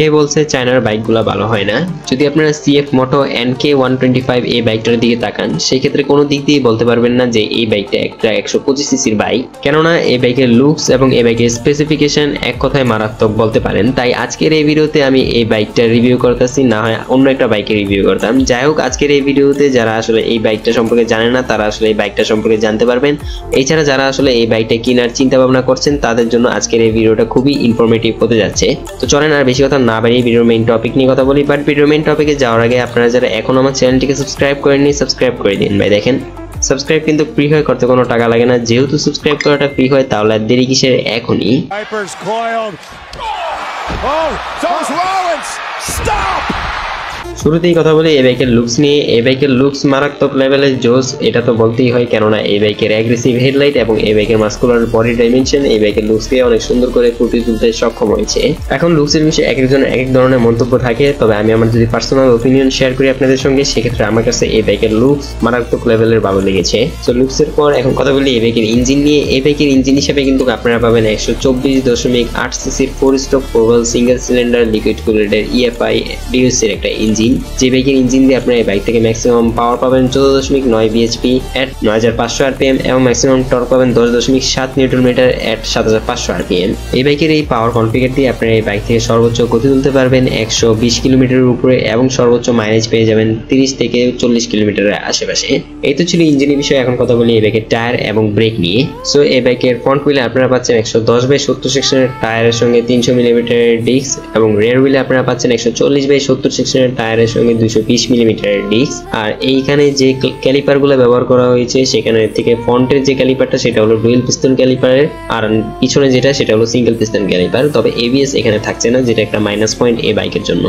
কে বলছে চায়নার বাইকগুলো ভালো হয় না? যদি আপনারা সিএফ মোটো NK125 এই বাইকটার দিকে তাকান, সেই ক্ষেত্রে কোনো দিক দিয়ে বলতে পারবেন না যে এই বাইকটা একটা 125 সিসির বাইক। কেননা এই বাইকের লুকস এবং এই বাইকের স্পেসিফিকেশন এক কথায় মারাত্মক বলতে পারেন। তাই আজকের এই ভিডিওতে আমি এই বাইকটা রিভিউ করতেছি, না হয় অন্য একটা বাইকের রিভিউ করতাম। যাই হোক, আজকের এই ভিডিওতে যারা আসলে এই বাইকটা সম্পর্কে জানে না তারা আসলে এই বাইকটা সম্পর্কে জানতে পারবেন। এছাড়া যারা আসলে এই বাইকটা কেনার চিন্তা ভাবনা করছেন তাদের জন্য আজকের এই ভিডিওটা খুবই ইনফরমেটিভ হতে যাচ্ছে। তো চলেন আর বেশি কথা না বাড়িয়ে ভিডিওর মেইন টপিক নিয়ে কথা বলি। বাট ভিডিওর মেইন টপিকে যাওয়ার আগে আপনারা যারা এখন আমার চ্যানেলটিকে সাবস্ক্রাইব করেননি, সাবস্ক্রাইব করে দিন ভাই। দেখেন, সাবস্ক্রাইব কিন্তু ফ্রি হয়, করতে কোনো টাকা লাগে না। যেহেতু সাবস্ক্রাইব করাটা ফ্রি হয় তাহলে আর দেরি কিসের, এখনই। শুরুতেই কথা বলি এই বাইকের লুকস নিয়ে। এই বাইকের লুকস মারাত্মক লেভেলের জোস, এটা তো বলতেই হয়। কেননা এই বাইকের অ্যাগ্রেসিভ হেডলাইট এবং এই বাইকের মাস্কুলার বডি ডাইমেনশন এই বাইকের লুকসকে অনেক সুন্দর করে ফুটিয়ে তুলতে সক্ষম হয়েছে। এখন লুকসের বিষয়ে এক একজন এক এক ধরনের মন্তব্য থাকে, তবে আমি আমার যদি পার্সোনাল ওপিনিয়ন শেয়ার করি আপনাদের সঙ্গে, সেক্ষেত্রে আমার কাছে এই বাইকের লুকস মারাত্মক লেভেলের ভালো লেগেছে। তো লুকসের পর এখন কথা বলি এই বাইকের ইঞ্জিন নিয়ে। এই বাইকের ইঞ্জিন হিসেবে কিন্তু আপনারা পাবেন 124.8 সিসির 4 stroke four valve single cylinder liquid cooled EFI DOC এর একটা ইঞ্জিন। যে বাইকের ইঞ্জিন দিয়ে আপনারা এই বাইক থেকে ম্যাক্সিমাম পাওয়ার পাবেন 14.9 bhp at 9500 rpm এবং ম্যাক্সিমাম টর্ক পাবেন 10.7 নিউটন মিটার at 7500 rpm। এই বাইকের এই পাওয়ার কনফিগার দিয়ে আপনারা এই বাইক থেকে সর্বোচ্চ গতি তুলতে পারবেন 120 কিলোমিটারের উপরে এবং সর্বোচ্চ মাইলেজ পেয়ে যাবেন 30 থেকে 40 কিলোমিটারের আশেপাশে। এই তো ছিল ইঞ্জিনের বিষয়। এখন কথা বলি এই বাইকের টায়ার এবং ব্রেক নিয়ে। সো এই বাইকের ফ্রন্ট হুইলে আপনারা পাচ্ছেন 110/70 সেকশনের টায়ারের সঙ্গে 300 মিলিমিটারের ডিস্ক এবং রিয়ার হুইলে আপনারা পাচ্ছেন 140/70 সেকশনের টায়ারের সঙ্গে 220 মিলিমিটারের ডিস্ক। আর এইখানে যে ক্যালিপারগুলো ব্যবহার করা হয়েছে সেখানে থেকে ফ্রন্টের যে ক্যালিপারটা সেটা হলো ডুয়েল পিস্টন ক্যালিপারের, আর পিছনে যেটা সেটা হলো সিঙ্গেল পিস্টন ক্যালিপার। তবে ABS এখানে থাকছে না, যেটা একটা মাইনাস পয়েন্ট এই বাইকের জন্য।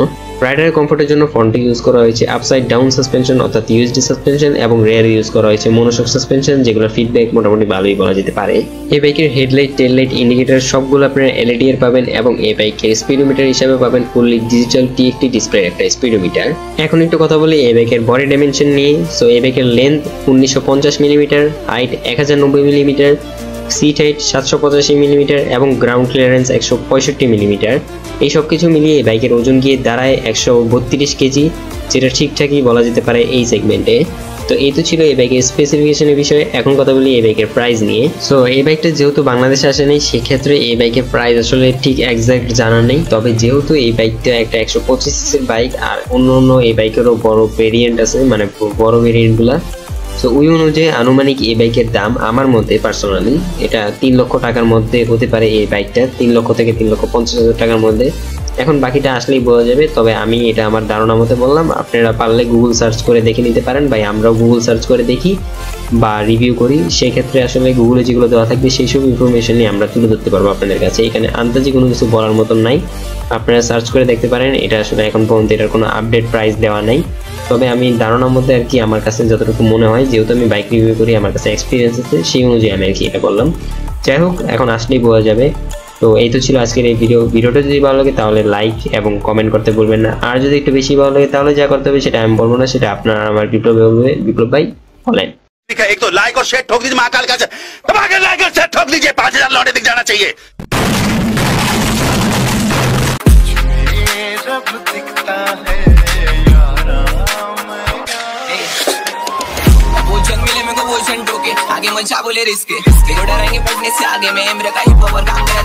রাইডারের কমফোর্টের জন্য ফ্রন্টে ইউজ করা হয়েছে আপসাইড ডাউন সাসপেনশন অর্থাৎ USD সাসপেনশন এবং রিয়ারে ইউজ করা হয়েছে মনোশক সাসপেনশন, যেগুলোর ফিডব্যাক মোটামুটি ভালোই বলা যেতে পারে। এই বাইকের হেডলাইট, টেল লাইট, ইন্ডিকেটর সবগুলো আপনারা LED এর পাবেন এবং এই বাইকের স্পিডোমিটার হিসাবে পাবেন ফুললি ডিজিটাল TFT ডিসপ্লে একটা স্পিডোমিটার। এখন একটু কথা বলি এই বাইকের বডি ডাইমেনশন নিয়ে। সো এই বাইকের length 1950 millimetre, height 1090 millimetre, seat height 785 millimetre এবং গ্রাউন্ড ক্লিয়ারেন্স 165 মিলিমিটার। এই সব কিছু মিলিয়ে এই বাইকের ওজন গিয়ে দাঁড়ায় 132 কেজি, যেটা ঠিকঠাকই বলা যেতে পারে এই সেগমেন্টে। তো এই তো ছিল এই বাইকের স্পেসিফিকেশনের বিষয়ে। এখন কথা বলি এই বাইকের প্রাইস নিয়ে। সো এই বাইকটা যেহেতু বাংলাদেশে আসেনি, সেক্ষেত্রে এই বাইকের প্রাইস আসলে ঠিক এক্সাক্ট জানা নেই। তবে যেহেতু এই বাইকটা একটা 125 সিসির বাইক আর অন্য এই বাইকেরও বড় ভেরিয়েন্ট আছে, মানে বড় ভেরিয়েন্টগুলা, তো ওই অনুযায়ী আনুমানিক এই বাইকের দাম আমার মধ্যে পার্সোনালি এটা 3 লক্ষ টাকার মধ্যে হতে পারে। এই বাইকটা 3 লক্ষ থেকে 3,50,000 টাকার মধ্যে। এখন বাকিটা আসলেই বোঝা যাবে, তবে আমি এটা আমার ধারণা মতে বললাম। আপনারা পারলে গুগল সার্চ করে দেখে নিতে পারেন, ভাই আমরাও গুগল সার্চ করে দেখি বা রিভিউ করি। সেই ক্ষেত্রে আসলে গুগলে যেগুলো দেওয়া থাকবে সেই সব ইনফরমেশন নিয়ে আমরা তুলে ধরতে পারবো আপনাদের কাছে। এখানে আন্দাজে কোনো কিছু বলার মতন নাই, আপনারা সার্চ করে দেখতে পারেন। এটা আসলে এখন পর্যন্ত এটার কোনো আপডেট প্রাইস দেওয়া নাই, তবে আমি ধারণার মধ্যে আর কি আমার কাছে যতটুকু মনে হয়, যেহেতু আমি বাইক রিভিউ করি আমার কাছে এক্সপিরিয়েন্স আছে, সেই অনুযায়ী আমি আর কি এটা বললাম। যাই হোক, এখন আসলেই বোঝা যাবে। তো এই তো ছিল আজকের এই ভিডিওটা যদি ভালো লাগে তাহলে লাইক এবং কমেন্ট করতে ভুলবেন না। আর যদি একটু বেশি ভালো লাগে তাহলে যা করতে হবে সেটা আমি বলবো না, সেটা আপনার আমার বিপ্লব ভাই বলেন। एक तो लाइक और शेयर ठोक दीजिए, महाकाल का दबा के लाइक और शेयर ठोक दीजिए, 5000 लौटे दिख जाना चाहिए। आगे मन बोले रिस्क डरेंगे पढ़ने से आगे में